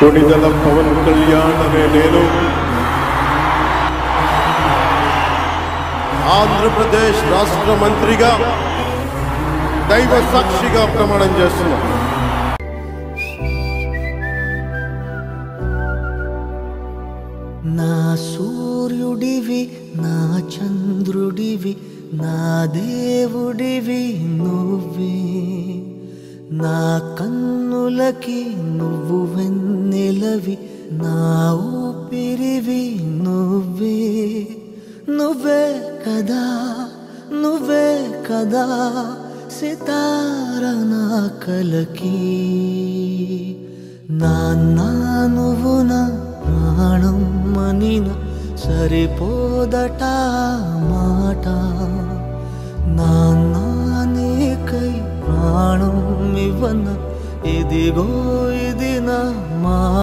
కొణిదెల పవన్ కళ్యాణ్ అనే నేను ఆంధ్రప్రదేశ్ రాష్ట్ర మంత్రిగా దైవ సాక్షిగా ప్రమాణం చేస్తున్నాను. నా సూర్యుడివి, నా చంద్రుడివి, నా దేవుడివి నువ్వే. నా కన్నులకి నువ్వు వెన్నెలవి, నా ఊపిరివి నువ్వే. నువ్వే కదా, నువ్వే కదా సితార నా కలకి. నాన్న నువ్వు నా ప్రాణం మనిన సరిపోదట మాట. నాన్న నీకై ప్రాణం ఇవ్వన, ఇదిగో ఇది నా మా